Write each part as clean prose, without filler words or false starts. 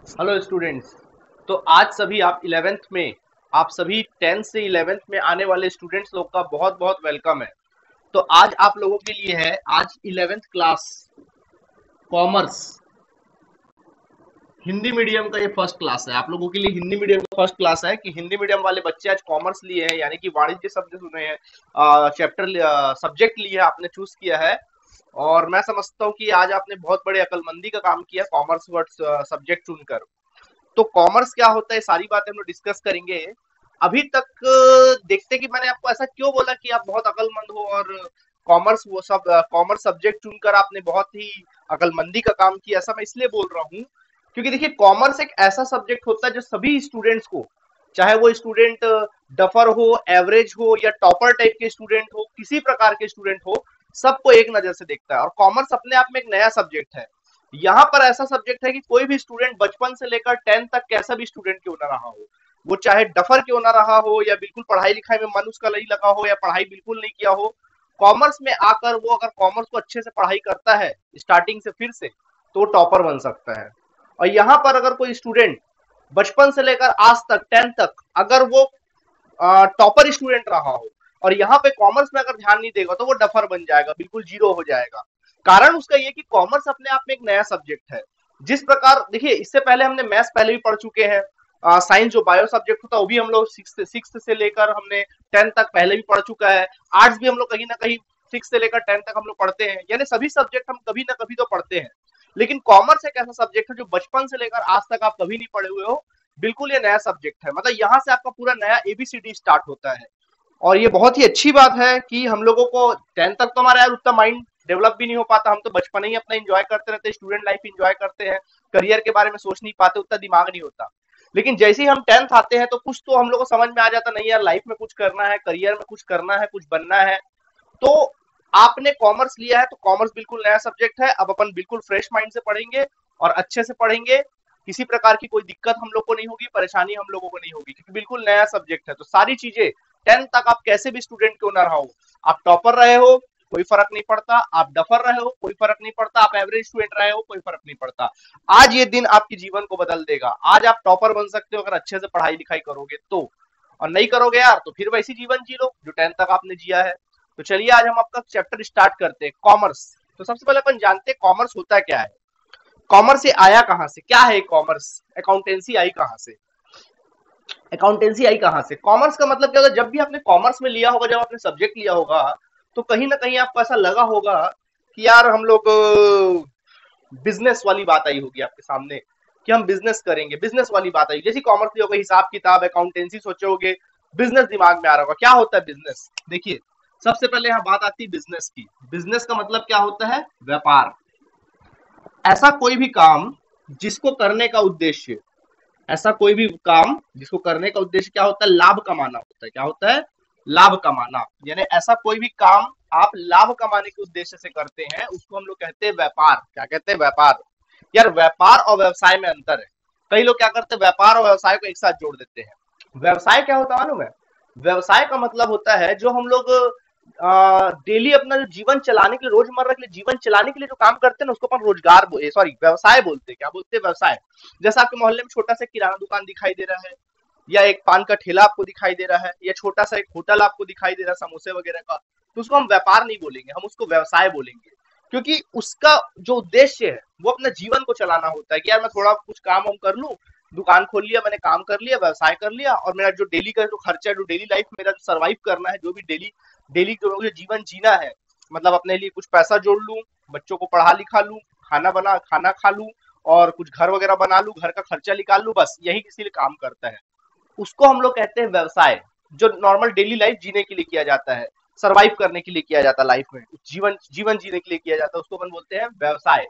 Hello students. तो आज सभी आप 11th में, आप सभी 10th से 11th में आने वाले स्टूडेंट्स लोग का बहुत बहुत वेलकम है। तो आज आप लोगों के लिए है आज 11th class commerce Hindi medium का ये फर्स्ट क्लास है। आप लोगों के लिए हिंदी मीडियम का फर्स्ट क्लास है कि हिंदी मीडियम वाले बच्चे आज कॉमर्स लिए हैं, यानी कि वाणिज्य शब्द सुने हैं, चैप्टर सब्जेक्ट लिए है, आपने चूज किया है। और मैं समझता हूँ कि आज आपने बहुत बड़े अकलमंदी का काम किया कॉमर्स वर्ड सब्जेक्ट चुनकर। तो कॉमर्स क्या होता है, सारी बातें हम लोग डिस्कस करेंगे। अभी तक देखते कि मैंने आपको ऐसा क्यों बोला कि आप बहुत अकलमंद हो और कॉमर्स वो सब कॉमर्स सब्जेक्ट चुनकर आपने बहुत ही अकलमंदी का काम किया। ऐसा मैं इसलिए बोल रहा हूँ क्योंकि देखिए कॉमर्स एक ऐसा सब्जेक्ट होता है जो सभी स्टूडेंट्स को, चाहे वो स्टूडेंट डफर हो, एवरेज हो या टॉपर टाइप के स्टूडेंट हो, किसी प्रकार के स्टूडेंट हो, सबको एक नजर से देखता है। और कॉमर्स अपने आप में एक नया सब्जेक्ट है। यहाँ पर ऐसा सब्जेक्ट है कि कोई भी स्टूडेंट बचपन से लेकर 10th तक कैसा भी स्टूडेंट क्यों ना रहा हो, वो चाहे डफर क्यों ना रहा हो या बिल्कुल पढ़ाई लिखाई में मन उसका नहीं लगा हो या पढ़ाई बिल्कुल नहीं किया हो, कॉमर्स में आकर वो अगर कॉमर्स को अच्छे से पढ़ाई करता है स्टार्टिंग से फिर से, तो टॉपर बन सकता है। और यहाँ पर अगर कोई स्टूडेंट बचपन से लेकर आज तक 10th तक अगर वो टॉपर स्टूडेंट रहा हो और यहाँ पे कॉमर्स में अगर ध्यान नहीं देगा तो वो डफर बन जाएगा, बिल्कुल जीरो हो जाएगा। कारण उसका ये कि कॉमर्स अपने आप में एक नया सब्जेक्ट है। जिस प्रकार देखिए, इससे पहले हमने मैथ्स पहले भी पढ़ चुके हैं, साइंस जो बायो सब्जेक्ट होता है वो भी हम लोग सिक्स से लेकर हमने 10th तक पहले भी पढ़ चुका है। आर्ट्स भी हम लोग कहीं ना कहीं 6 से लेकर 10th तक हम लोग पढ़ते हैं, यानी सभी सब्जेक्ट हम कभी ना कभी तो पढ़ते हैं। लेकिन कॉमर्स एक ऐसा सब्जेक्ट है जो बचपन से लेकर आज तक आप कभी नहीं पढ़े हुए हो। बिल्कुल ये नया सब्जेक्ट है, मतलब यहाँ से आपका पूरा नया एबीसीडी स्टार्ट होता है। और ये बहुत ही अच्छी बात है कि हम लोगों को 10th तक तो हमारा यार उतना माइंड डेवलप भी नहीं हो पाता, हम तो बचपन ही अपना एंजॉय करते रहते हैं, स्टूडेंट लाइफ एंजॉय करते हैं, करियर के बारे में सोच नहीं पाते, उतना दिमाग नहीं होता। लेकिन जैसे ही हम 10th आते हैं तो कुछ तो हम लोग को समझ में आ जाता, नहीं यार लाइफ में कुछ करना है, करियर में कुछ करना है, कुछ बनना है। तो आपने कॉमर्स लिया है तो कॉमर्स बिल्कुल नया सब्जेक्ट है। अब अपन बिल्कुल फ्रेश माइंड से पढ़ेंगे और अच्छे से पढ़ेंगे। किसी प्रकार की कोई दिक्कत हम लोग को नहीं होगी, परेशानी हम लोगों को नहीं होगी, क्योंकि बिल्कुल नया सब्जेक्ट है। तो सारी चीजें 10th तक आप कैसे भी स्टूडेंट क्यों ना रहा हो, आप टॉपर रहे हो कोई फर्क नहीं पड़ता, आप डफर रहे हो कोई फर्क नहीं पड़ता, आप एवरेज स्टूडेंट रहे हो कोई फर्क नहीं पड़ता। आज ये दिन आपके जीवन को बदल देगा। आज आप टॉपर बन सकते हो अगर अच्छे से पढ़ाई लिखाई करोगे तो। और नहीं करोगे यार तो फिर वैसी जीवन जी लो जो 10th तक आपने जिया है। तो चलिए आज हम आपका चैप्टर स्टार्ट करते हैं, कॉमर्स। तो सबसे पहले अपन जानते हैं कॉमर्स होता क्या है, कॉमर्स ये आया कहां से, क्या है कॉमर्स, अकाउंटेंसी आई कहां से। अकाउंटेंसी आई कहां से, कॉमर्स का मतलब क्या होता है, जब भी आपने कॉमर्स में लिया होगा, जब आपने सब्जेक्ट लिया होगा, तो कहीं ना कहीं आपको ऐसा लगा होगा कि यार हम लोग बिजनेस वाली बात आई होगी आपके सामने कि हम बिजनेस करेंगे, बिजनेस वाली बात आई। जैसी कॉमर्स लिया होगा, हिसाब किताब अकाउंटेंसी सोचोगे, बिजनेस दिमाग में आ रहा होगा। क्या होता है बिजनेस, देखिए सबसे पहले यहाँ बात आती है बिजनेस की। बिजनेस का मतलब क्या होता है, व्यापार। ऐसा कोई भी काम जिसको करने का उद्देश्य, ऐसा कोई भी काम जिसको करने का उद्देश्य क्या होता है, लाभ कमाना होता है। क्या होता है, लाभ कमाना। यानी ऐसा कोई भी काम आप लाभ कमाने के उद्देश्य से करते हैं उसको हम लोग कहते हैं व्यापार। क्या कहते हैं, व्यापार। यार व्यापार और व्यवसाय में अंतर है। कई लोग क्या करते हैं, व्यापार और व्यवसाय को एक साथ जोड़ देते हैं। व्यवसाय क्या होता है मालूम है, व्यवसाय का मतलब होता है जो हम लोग डेली अपना जो जीवन चलाने के लिए, रोजमर्रा के लिए जीवन चलाने के लिए जो काम करते हैं ना, उसको अपन रोजगार सॉरी व्यवसाय बोलते हैं। क्या बोलते हैं, व्यवसाय। जैसे आपके मोहल्ले में छोटा सा किराना दुकान दिखाई दे रहा है, या एक पान का ठेला आपको दिखाई दे रहा है, या छोटा सा एक होटल आपको दिखाई दे रहा है समोसे वगैरह का, तो उसको हम व्यापार नहीं बोलेंगे, हम उसको व्यवसाय बोलेंगे। क्योंकि उसका जो उद्देश्य है वो अपने जीवन को चलाना होता है कि यार मैं थोड़ा कुछ काम वाम कर लूं, दुकान खोल लिया मैंने, काम कर लिया, व्यवसाय कर लिया, और मेरा जो डेली का जो खर्चा है, जो डेली लाइफ मेरा जो सर्वाइव करना है, जो भी डेली डेली जो मुझे जीवन जीना है, मतलब अपने लिए कुछ पैसा जोड़ लूं, बच्चों को पढ़ा लिखा लूं, खाना खा लूं, और कुछ घर वगैरह बना लूं, घर का खर्चा निकाल लूं, बस यही किसी लिए काम करता है, उसको हम लोग कहते हैं व्यवसाय। जो नॉर्मल डेली लाइफ जीने के लिए किया जाता है, सरवाइव करने के लिए किया जाता है, लाइफ में जीवन जीवन जीने के लिए किया जाता है, उसको अपन बोलते हैं व्यवसाय।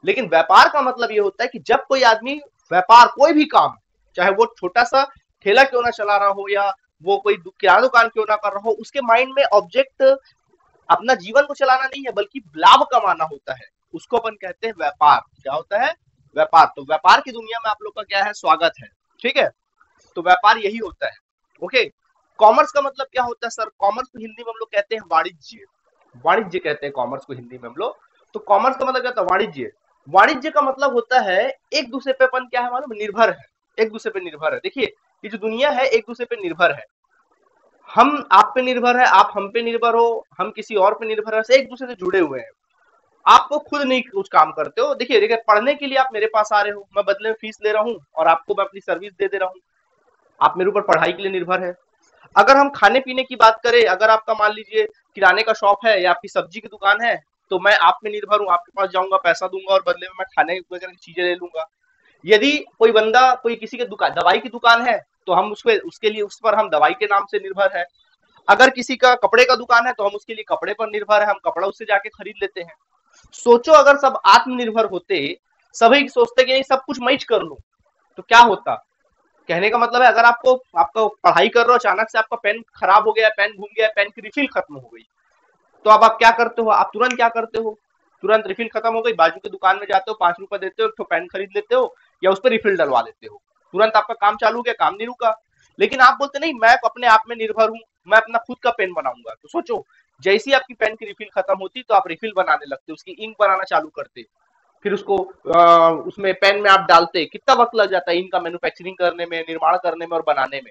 लेकिन व्यापार का मतलब ये होता है कि जब कोई आदमी व्यापार, कोई भी काम, चाहे वो छोटा सा ठेला क्यों ना चला रहा हो या वो कोई किराना दुकान क्यों ना कर रहा हो, उसके माइंड में ऑब्जेक्ट अपना जीवन को चलाना नहीं है बल्कि लाभ कमाना होता है, उसको अपन कहते हैं व्यापार। क्या होता है, व्यापार। तो व्यापार की दुनिया में आप लोग का क्या है, स्वागत है। ठीक है, तो व्यापार यही होता है। ओके, कॉमर्स का मतलब क्या होता है सर, कॉमर्स को हिंदी में हम लोग कहते हैं वाणिज्य। वाणिज्य कहते हैं कॉमर्स को हिंदी में हम लोग। तो कॉमर्स का मतलब क्या होता है, वाणिज्य। वाणिज्य का मतलब होता है एक दूसरे पे अपन क्या है मालूम, निर्भर है, एक दूसरे पे निर्भर है। देखिए ये जो दुनिया है एक दूसरे पे निर्भर है, हम आप पे निर्भर है, आप हम पे निर्भर हो, हम किसी और पे निर्भर है, एक दूसरे से जुड़े हुए हैं। आप तो खुद नहीं कुछ काम करते हो। देखिए देखिए पढ़ने के लिए आप मेरे पास आ रहे हो, मैं बदले में फीस ले रहा हूँ और आपको मैं अपनी सर्विस दे दे रहा हूँ, आप मेरे ऊपर पढ़ाई के लिए निर्भर है। अगर हम खाने पीने की बात करें, अगर आपका मान लीजिए किराने का शॉप है या आपकी सब्जी की दुकान है, तो मैं आप में निर्भर हूँ, आपके पास जाऊंगा, पैसा दूंगा और बदले में मैं खाने वगैरह की चीजें ले लूंगा। यदि कोई बंदा कोई किसी के दुकान दवाई की दुकान है, तो हम उसपे उसके लिए उस पर हम दवाई के नाम से निर्भर है। अगर किसी का कपड़े का दुकान है तो हम उसके लिए कपड़े पर निर्भर है, हम कपड़ा उससे जाके खरीद लेते हैं। सोचो अगर सब आत्मनिर्भर होते, सभी सोचते कि नहीं सब कुछ मैं ही कर लूं, तो क्या होता। कहने का मतलब है अगर आपको आपका पढ़ाई कर रहे हो, अचानक से आपका पेन खराब हो गया, पेन घूम गया, पेन की रिफिल खत्म हो गई, तो अब आप क्या करते हो, आप तुरंत क्या करते हो, तुरंत रिफिल खत्म हो गई, बाजू की दुकान में जाते हो, 5 रुपए देते हो, एक तो पेन खरीद लेते हो या उस पर रिफिल डलवा लेते हो, तुरंत आपका काम चालू हो गया, काम नहीं रुका। लेकिन आप बोलते नहीं मैं अपने आप में निर्भर हूं, मैं अपना खुद का पेन बनाऊंगा। तो सोचो जैसी आपकी पेन की रिफिल खत्म होती तो आप रिफिल बनाने लगते, उसकी इंक बनाना चालू करते, फिर उसको उसमें पेन में आप डालते, कितना वक्त लग जाता है इनका मैन्युफैक्चरिंग करने में, निर्माण करने में और बनाने में।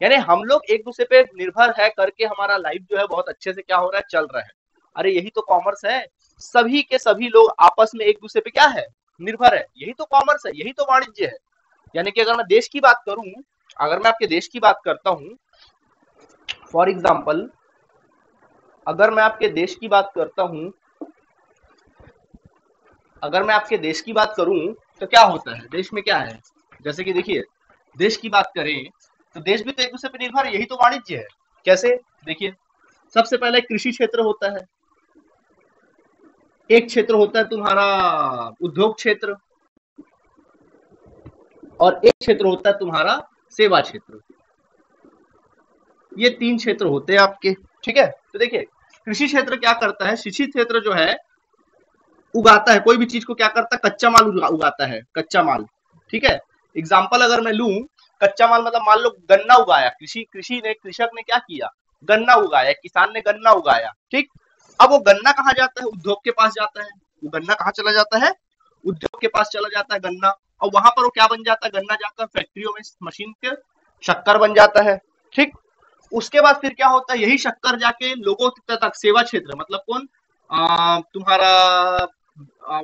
यानी हम लोग एक दूसरे पे निर्भर है करके हमारा लाइफ जो है बहुत अच्छे से क्या हो रहा है, चल रहा है। अरे यही तो कॉमर्स है, सभी के सभी लोग आपस में एक दूसरे पे क्या है, निर्भर है। यही तो कॉमर्स है, यही तो वाणिज्य है। यानी कि अगर मैं देश की बात करूं, अगर मैं आपके देश की बात करता हूं, फॉर एग्जाम्पल अगर मैं आपके देश की बात करता हूं, अगर मैं आपके देश की बात करूं, तो क्या होता है देश में क्या है। जैसे कि देखिए देश की बात करें तो देश भी तो एक दूसरे पे निर्भर है, यही तो वाणिज्य है। कैसे, देखिए सबसे पहले कृषि क्षेत्र होता है, एक क्षेत्र होता है तुम्हारा उद्योग क्षेत्र, और एक क्षेत्र होता है तुम्हारा सेवा क्षेत्र। ये 3 क्षेत्र होते हैं आपके, ठीक है। तो देखिए कृषि क्षेत्र क्या करता है, कृषि क्षेत्र जो है उगाता है, कोई भी चीज को क्या करता है, कच्चा माल उगाता है, कच्चा माल, ठीक है। एग्जाम्पल अगर मैं लूं, कच्चा माल मतलब मान लो गन्ना उगाया, कृषि कृषि ने कृषक ने क्या किया, गन्ना उगाया, किसान ने गन्ना उगाया, ठीक। अब वो गन्ना कहाँ जाता है, उद्योग के पास जाता है। वो गन्ना कहाँ चला जाता है, उद्योग के पास चला जाता है गन्ना। और वहां पर वो क्या बन जाता है, गन्ना जाकर फैक्ट्रियों में मशीन के शक्कर बन जाता है, ठीक। उसके बाद फिर क्या होता है, यही शक्कर जाके लोगों तक, सेवा क्षेत्र मतलब कौन, तुम्हारा आ,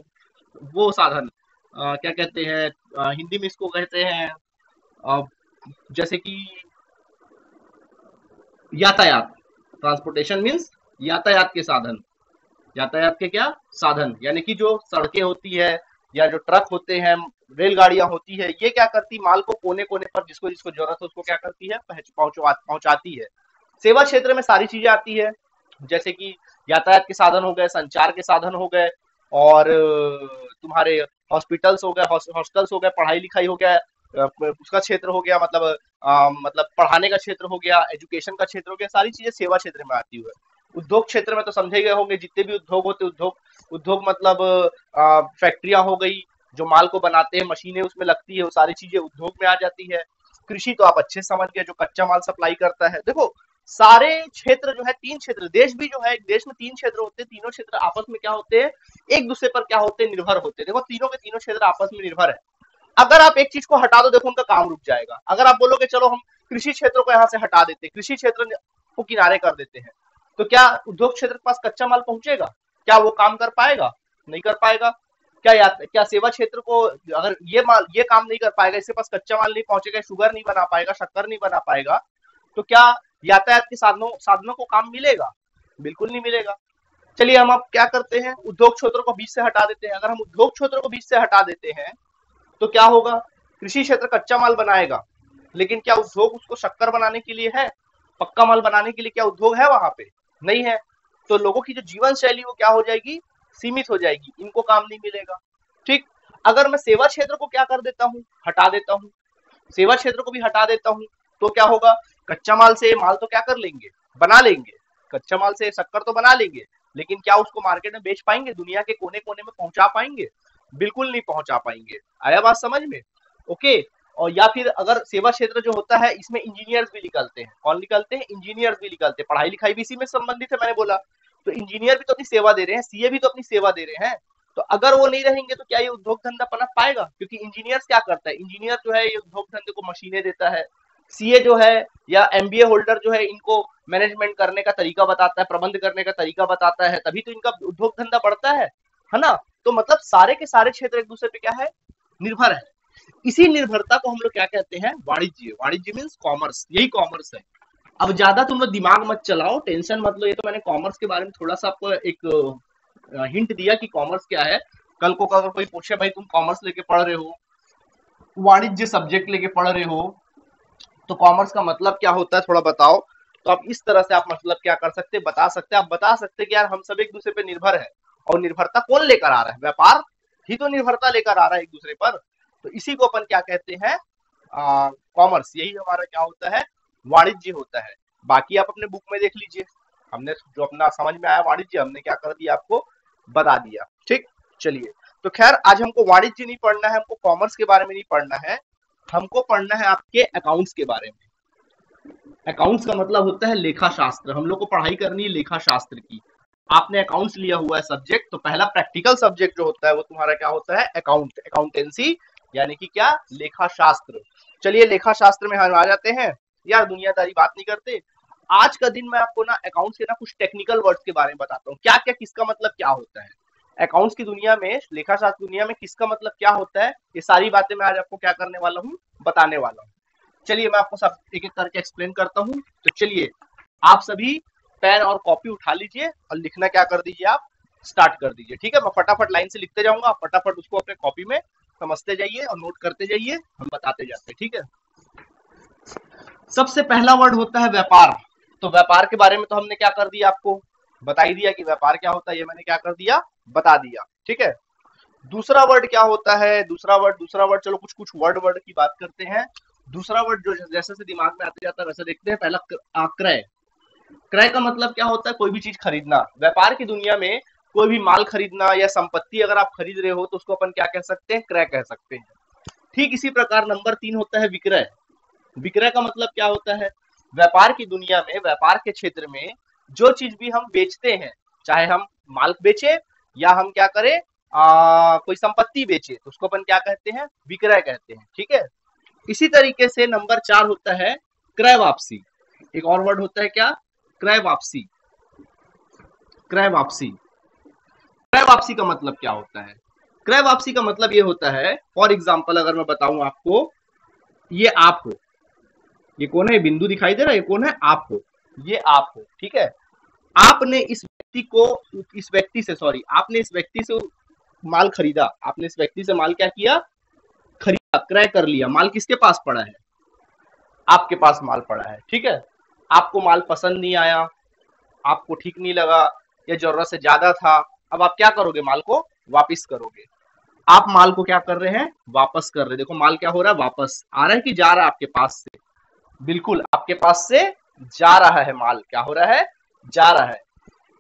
वो साधन, क्या कहते हैं, हिंदी में इसको कहते हैं आ, जैसे कि यातायात, ट्रांसपोर्टेशन मीन्स यातायात के साधन, यातायात के क्या साधन, यानी कि जो सड़कें होती है या जो ट्रक होते हैं, रेलगाड़ियां होती है, ये क्या करती, माल को कोने कोने पर जिसको जिसको जरूरत है उसको क्या करती है, पहुंचाती है। सेवा क्षेत्र में सारी चीजें आती है, जैसे कि यातायात के साधन हो गए, संचार के साधन हो गए, और तुम्हारे हॉस्पिटल्स हो गए, हॉस्टल्स हो गए, पढ़ाई लिखाई हो गया, उसका क्षेत्र हो गया, मतलब पढ़ाने का क्षेत्र हो गया, एजुकेशन का क्षेत्र हो गया, सारी चीजें सेवा क्षेत्र में आती है। उद्योग क्षेत्र में तो समझे गए होंगे, जितने भी उद्योग होते, उद्योग उद्योग मतलब फैक्ट्रियां हो गई, जो माल को बनाते हैं, मशीनें उसमें लगती है, वो सारी चीजें उद्योग में आ जाती है। कृषि तो आप अच्छे से समझ गए, जो कच्चा माल सप्लाई करता है। देखो सारे क्षेत्र जो है, 3 क्षेत्र, देश भी जो है, देश में 3 क्षेत्र होते हैं, तीनों क्षेत्र आपस में क्या होते हैं, एक दूसरे पर क्या होते हैं, निर्भर होते हैं। देखो तीनों के तीनों क्षेत्र आपस में निर्भर है। अगर आप एक चीज को हटा दो, देखो उनका काम रुक जाएगा। अगर आप बोलोगे चलो हम कृषि क्षेत्र को यहाँ से हटा देते, कृषि क्षेत्र को किनारे कर देते हैं, तो क्या उद्योग क्षेत्र के पास कच्चा माल पहुंचेगा, क्या वो काम कर पाएगा, नहीं कर पाएगा। क्या सेवा क्षेत्र को, अगर ये काम नहीं कर पाएगा, इसके पास कच्चा माल नहीं पहुंचेगा, शुगर नहीं बना पाएगा, शक्कर नहीं बना पाएगा, तो क्या यातायात के साधनों साधनों को काम मिलेगा, बिल्कुल नहीं मिलेगा। चलिए हम अब क्या करते हैं, उद्योग क्षेत्र को बीच से हटा देते हैं। अगर हम उद्योग क्षेत्र को बीच से हटा देते हैं तो क्या होगा, कृषि क्षेत्र कच्चा माल बनाएगा, लेकिन क्या उद्योग उसको शक्कर बनाने के लिए है, पक्का माल बनाने के लिए क्या उद्योग है वहां पे, नहीं है। तो लोगों की जो जीवन शैली वो क्या हो जाएगी, सीमित हो जाएगी, इनको काम नहीं मिलेगा, ठीक। अगर मैं सेवा क्षेत्र को क्या कर देता हूँ, हटा देता हूँ, सेवा क्षेत्र को भी हटा देता हूँ, तो क्या होगा, कच्चा माल से माल तो क्या कर लेंगे, बना लेंगे, कच्चा माल से शक्कर तो बना लेंगे, लेकिन क्या उसको मार्केट में बेच पाएंगे, दुनिया के कोने कोने में पहुंचा पाएंगे, बिल्कुल नहीं पहुंचा पाएंगे। आया बात समझ में, ओके। और या फिर अगर सेवा क्षेत्र जो होता है, इसमें इंजीनियर्स भी निकलते हैं, कौन निकलते हैं, इंजीनियर्स भी निकलते हैं, पढ़ाई लिखाई भी इसी में संबंधित है, मैंने बोला। तो इंजीनियर भी तो अपनी सेवा दे रहे हैं, सीए भी तो अपनी सेवा दे रहे हैं। तो अगर वो नहीं रहेंगे तो क्या ये उद्योग धंधा पनप पाएगा? क्योंकि इंजीनियर्स क्या करता है, इंजीनियर जो है ये उद्योग धंधे को मशीनें देता है, सीए जो है या एमबीए होल्डर जो है इनको मैनेजमेंट करने का तरीका बताता है, प्रबंध करने का तरीका बताता है, तभी तो इनका उद्योग धंधा बढ़ता है ना? तो मतलब सारे के सारे क्षेत्र एक दूसरे पे क्या है, निर्भर है। इसी निर्भरता को हम लोग क्या कहते हैं, वाणिज्य। वाणिज्य मीन्स कॉमर्स, यही कॉमर्स है। अब ज्यादा तुम लोग दिमाग मत चलाओ, टेंशन मत लो, ये तो मैंने कॉमर्स के बारे में थोड़ा सा आपको एक हिंट दिया कि कॉमर्स क्या है। कल को अगर कोई पूछे भाई तुम कॉमर्स लेके पढ़ रहे हो, वाणिज्य सब्जेक्ट लेके पढ़ रहे हो, तो कॉमर्स का मतलब क्या होता है थोड़ा बताओ, तो आप इस तरह से आप मतलब क्या कर सकते हैं, बता सकते हैं। आप बता सकते हैं कि यार हम सब एक दूसरे पे निर्भर है, और निर्भरता कौन लेकर आ रहा है, व्यापार ही तो निर्भरता लेकर आ रहा है एक दूसरे पर। तो इसी को अपन क्या कहते हैं, कॉमर्स। यही हमारा क्या होता है, वाणिज्य होता है। बाकी आप अपने बुक में देख लीजिए, हमने जो अपना समझ में आया वाणिज्य हमने क्या कर दिया, आपको बता दिया। ठीक, चलिए। तो खैर आज हमको वाणिज्य नहीं पढ़ना है, हमको कॉमर्स के बारे में नहीं पढ़ना है, हमको पढ़ना है आपके अकाउंट्स के बारे में। अकाउंट्स का मतलब होता है लेखा शास्त्र। हम लोग को पढ़ाई करनी है लेखा शास्त्र की। आपने अकाउंट्स लिया हुआ है सब्जेक्ट, तो पहला प्रैक्टिकल सब्जेक्ट जो होता है वो तुम्हारा क्या होता है, अकाउंट, अकाउंटेंसी, यानी कि क्या, लेखा शास्त्र। चलिए लेखा शास्त्र में हम आ जाते हैं। यार दुनियादारी बात नहीं करते, आज का दिन मैं आपको ना अकाउंट्स के ना कुछ टेक्निकल वर्ड्स के बारे में बताता हूँ, क्या क्या किसका मतलब क्या होता है अकाउंट्स की दुनिया में, लेखा शास्त्र दुनिया में किसका मतलब क्या होता है, ये सारी बातें मैं आज आपको क्या करने वाला हूँ, बताने वाला हूँ। चलिए मैं आपको सब एक एक करके एक्सप्लेन करता हूँ। तो चलिए आप सभी पेन और कॉपी उठा लीजिए और लिखना क्या कर दीजिए, आप स्टार्ट कर दीजिए। ठीक है, मैं फटाफट लाइन से लिखते जाऊंगा, आप फटाफट उसको अपने कॉपी में समझते जाइए और नोट करते जाइए, हम बताते जाते हैं। ठीक है, सबसे पहला वर्ड होता है व्यापार। तो व्यापार के बारे में तो हमने क्या कर दिया, आपको बता ही दिया कि व्यापार क्या होता है, ये मैंने क्या कर दिया, बता दिया। ठीक है, दूसरा वर्ड क्या होता है, दूसरा वर्ड चलो कुछ कुछ वर्ड की बात करते हैं। दूसरा वर्ड जो जैसे जैसे दिमाग में आते जाता है वैसे देखते हैं। पहला क्रय। क्रय का मतलब क्या होता है, कोई भी चीज खरीदना। व्यापार की दुनिया में कोई भी माल खरीदना या संपत्ति अगर आप खरीद रहे हो तो उसको अपन क्या कह सकते हैं, क्रय कह सकते हैं। ठीक इसी प्रकार नंबर 3 होता है विक्रय। विक्रय का मतलब क्या होता है, व्यापार की दुनिया में, व्यापार के क्षेत्र में जो चीज भी हम बेचते हैं, चाहे हम माल बेचे या हम क्या करें, कोई संपत्ति बेचे, तो उसको अपन क्या कहते हैं, विक्रय कहते हैं। ठीक है, इसी तरीके से नंबर 4 होता है क्रय वापसी। एक और वर्ड होता है क्या, क्रय वापसी। क्रय वापसी, क्रय वापसी का मतलब क्या होता है, क्रय वापसी का मतलब ये होता है, फॉर एग्जाम्पल अगर मैं बताऊं आपको, ये आप हो, ये कौन है, बिंदु दिखाई दे रहा है, ये कौन है, आप हो, ये आप हो। ठीक है, आपने इस व्यक्ति को, इस व्यक्ति से, सॉरी, आपने इस व्यक्ति से माल खरीदा, आपने इस व्यक्ति से माल क्या किया, खरीदा, क्रय कर लिया। माल किसके पास पड़ा है, आपके पास माल पड़ा है। ठीक है, आपको माल पसंद नहीं आया, आपको ठीक नहीं लगा, या जरूरत से ज्यादा था, अब आप क्या करोगे, माल को वापस करोगे। आप माल को क्या कर रहे हैं, वापस कर रहे हैं। देखो माल क्या हो रहा है, वापस आ रहा है कि जा रहा है आपके पास से, बिल्कुल आपके पास से जा रहा है माल, क्या हो रहा है, जा रहा है।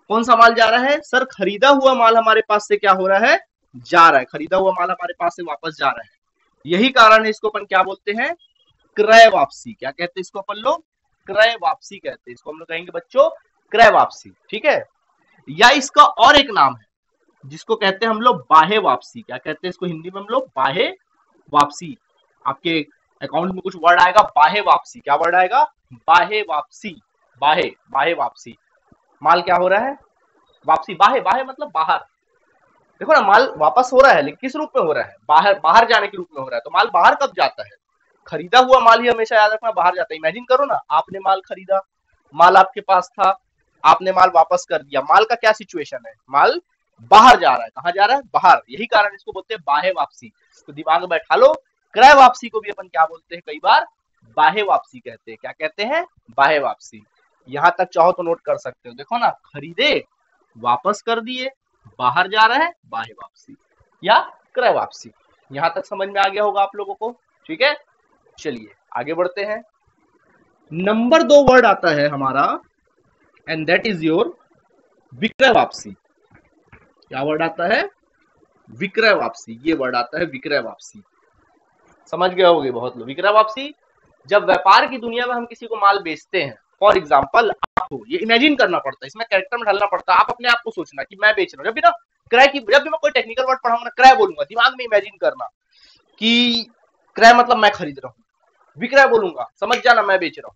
कौन सा माल जा रहा है, सर खरीदा हुआ माल हमारे पास से क्या हो रहा है, जा रहा है, खरीदा हुआ माल हमारे पास से वापस जा रहा है। यही कारण है इसको अपन क्या बोलते हैं, क्रय वापसी। क्या कहते हैं इसको अपन लोग, क्रय वापसी कहते हैं, इसको हम लोग कहेंगे बच्चों क्रय वापसी। ठीक है, या इसका और एक नाम है जिसको कहते हैं हम लोग बाह्य वापसी। क्या कहते हैं इसको हिंदी में हम लोग, बाह्य वापसी। आपके अकाउंट में कुछ वर्ड आएगा बाह्य वापसी, क्या वर्ड आएगा, बाह्य वापसी, बाह्य, बाह्य वापसी। माल क्या हो रहा है, वापसी, बाह्य, बाह्य मतलब बाहर। देखो ना माल वापस हो रहा है, लेकिन किस रूप में हो रहा है, बाहर, बाहर जाने के रूप में हो रहा है। तो माल बाहर कब जाता है, खरीदा हुआ माल ही हमेशा याद रखना बाहर जाता है। इमेजिन करो ना, आपने माल खरीदा, माल आपके पास था, आपने माल वापस कर दिया, माल का क्या सिचुएशन है, माल बाहर जा रहा है, कहां जा रहा है, बाहर। यही कारण इसको बोलते हैं बाह्य वापसी। तो दिमाग में बैठा लो, क्रय वापसी को भी अपन क्या बोलते हैं, कई बार बाह्य वापसी कहते हैं। क्या कहते हैं, बाह्य वापसी। यहां तक चाहो तो नोट कर सकते हो, देखो ना, खरीदे, वापस कर दिए, बाहर जा रहा है, बाह्य वापसी या क्रय वापसी। यहां तक समझ में आ गया होगा आप लोगों को। ठीक है, चलिए आगे बढ़ते हैं। नंबर 2 वर्ड आता है हमारा, एंड दैट इज योर विक्रय वापसी। क्या वर्ड आता है, विक्रय वापसी। ये वर्ड आता है विक्रय वापसी, समझ गए होगे बहुत लोग। विक्रय वापसी, जब व्यापार की दुनिया में हम किसी को माल बेचते हैं, फॉर एग्जाम्पल आप हो, ये इमेजिन करना पड़ता है, इसमें कैरेक्टर में ढलना पड़ता है। आप अपने आप को सोचना कि मैं बेच रहा हूँ, जब भी ना क्रय की जब भी मैं कोई टेक्निकल वर्ड पढ़ाऊंगा ना, क्रय बोलूंगा, दिमाग में इमेजिन करना कि क्रय मतलब मैं खरीद रहा हूँ, विक्रय बोलूंगा समझ जाना मैं बेच रहा हूँ,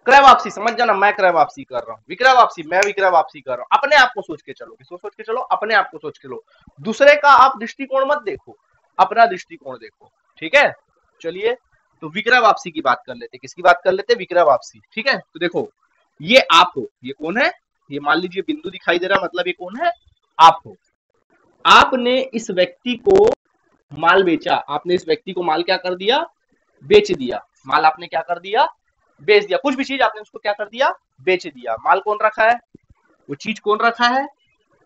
क्रय वापसी समझ जाना मैं क्रय वापसी कर रहा हूँ, विक्रय वापसी मैं विक्रय वापसी कर रहा हूँ। अपने आप को सोच के चलो, किसको सोच के चलो, अपने आप को सोच के लो, दूसरे का आप दृष्टिकोण मत देखो, अपना दृष्टिकोण देखो, ठीक है। चलिए तो विक्रय वापसी की बात कर लेते, किसकी बात कर लेते, विक्रय वापसी, ठीक है। तो देखो ये आप हो, ये कौन है, ये मान लीजिए बिंदु दिखाई दे रहा, मतलब ये कौन है, आप हो। आपने इस व्यक्ति को माल बेचा, आपने इस व्यक्ति को माल क्या कर दिया, बेच दिया, माल आपने क्या कर दिया, बेच दिया, कुछ भी चीज आपने उसको क्या कर दिया, बेच दिया। माल कौन रखा है, वो चीज कौन रखा है,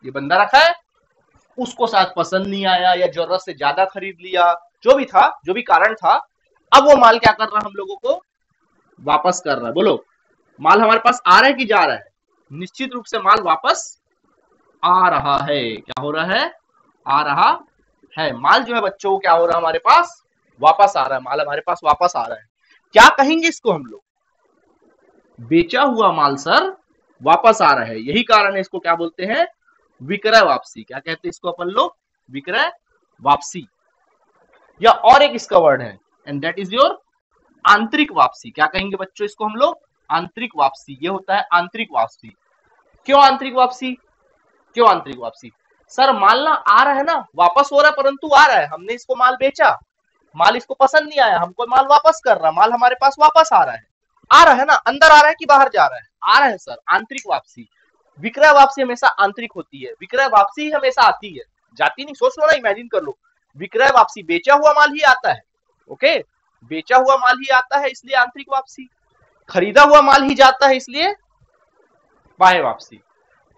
ये बंदा रखा है, उसको शायद पसंद नहीं आया या जरूरत से ज्यादा खरीद लिया, जो भी था, जो भी कारण था, अब वो माल क्या कर रहा है, हम लोगों को वापस कर रहा है। बोलो माल हमारे पास आ रहा है कि जा रहा है, निश्चित रूप से माल वापस आ रहा है, क्या हो रहा है, आ रहा है, माल जो है बच्चों क्या हो रहा है, हमारे पास वापस आ रहा है, माल हमारे पास वापस आ रहा है। क्या कहेंगे इसको हम लोग, बेचा हुआ माल सर वापस आ रहा है, यही कारण है इसको क्या बोलते हैं, विक्रय वापसी। क्या कहते हैं इसको अपन लोग, विक्रय वापसी। या और एक इसका वर्ड है, एंड दैट इज योर आंतरिक वापसी। क्या कहेंगे बच्चों इसको हम लोग, आंतरिक वापसी, ये होता है आंतरिक वापसी। क्यों आंतरिक वापसी, क्यों आंतरिक वापसी, सर माल ना आ रहा है ना, वापस हो रहा है, परंतु आ रहा है, हमने इसको माल बेचा, माल इसको पसंद नहीं आया, हमको माल वापस कर रहा, माल हमारे पास वापस आ रहा है, आ रहा है ना, अंदर आ रहा है कि बाहर जा रहा है, आ रहा है सर, आंतरिक वापसी। विक्रय वापसी हमेशा आंतरिक होती है, विक्रय वापसी हमेशा आती है, जाती नहीं, सोच लो ना, इमेजिन कर लो, विक्रय वापसी बेचा हुआ माल ही आता है, ओके, बेचा हुआ माल ही आता है इसलिए आंतरिक वापसी, खरीदा हुआ माल ही जाता है इसलिए बाह्य वापसी।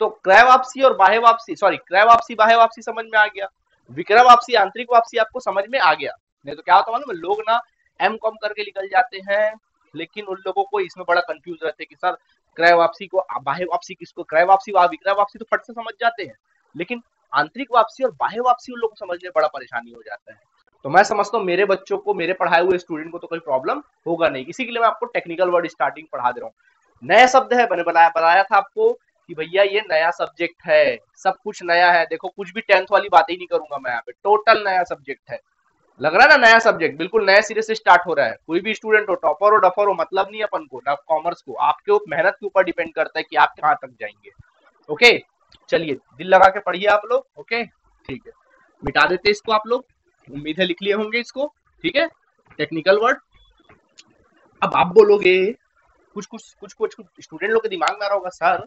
तो क्रय वापसी और बाह्य वापसी, सॉरी क्रय वापसी बाह्य वापसी समझ में आ गया, विक्रय वापसी आंतरिक वापसी आपको समझ में आ गया। नहीं तो क्या होता मालूम है, लोग ना एम.कॉम करके निकल जाते हैं, लेकिन उन लोगों को इसमें बड़ा कंफ्यूज रहते हैं कि सर क्रय वापसी को बाह्य वापसी किसको, क्रय वापसी विक्रय वापसी तो फट से समझ जाते हैं, लेकिन आंतरिक वापसी और बाह्य वापसी उन लोगों को समझने में बड़ा परेशानी हो जाता है। तो मैं समझता हूँ मेरे बच्चों को, मेरे पढ़ाए हुए स्टूडेंट को तो कोई प्रॉब्लम होगा नहीं, इसी के लिए मैं आपको टेक्निकल वर्ड स्टार्टिंग पढ़ा दे रहा हूँ। नया शब्द है, मैंने बताया था आपको कि भैया ये नया सब्जेक्ट है, सब कुछ नया है, देखो कुछ भी 10th वाली बातें ही नहीं करूंगा मैं यहाँ पे, टोटल नया सब्जेक्ट है, लग रहा है ना नया सब्जेक्ट, बिल्कुल नए सिरे से स्टार्ट हो रहा है। कोई भी स्टूडेंट हो, टॉपर हो डफर हो, मतलब नहीं अपन को, ना कॉमर्स को, आपके मेहनत के ऊपर डिपेंड करता है कि आप कहाँ तक जाएंगे। ओके चलिए दिल लगा के पढ़िए आप लोग, ओके ठीक है, मिटा देते इसको आप लोग, उम्मीद है लिख लिए होंगे इसको, ठीक है, टेक्निकल वर्ड। अब आप बोलोगे, कुछ स्टूडेंट लोग के दिमाग में आ रहा होगा, सर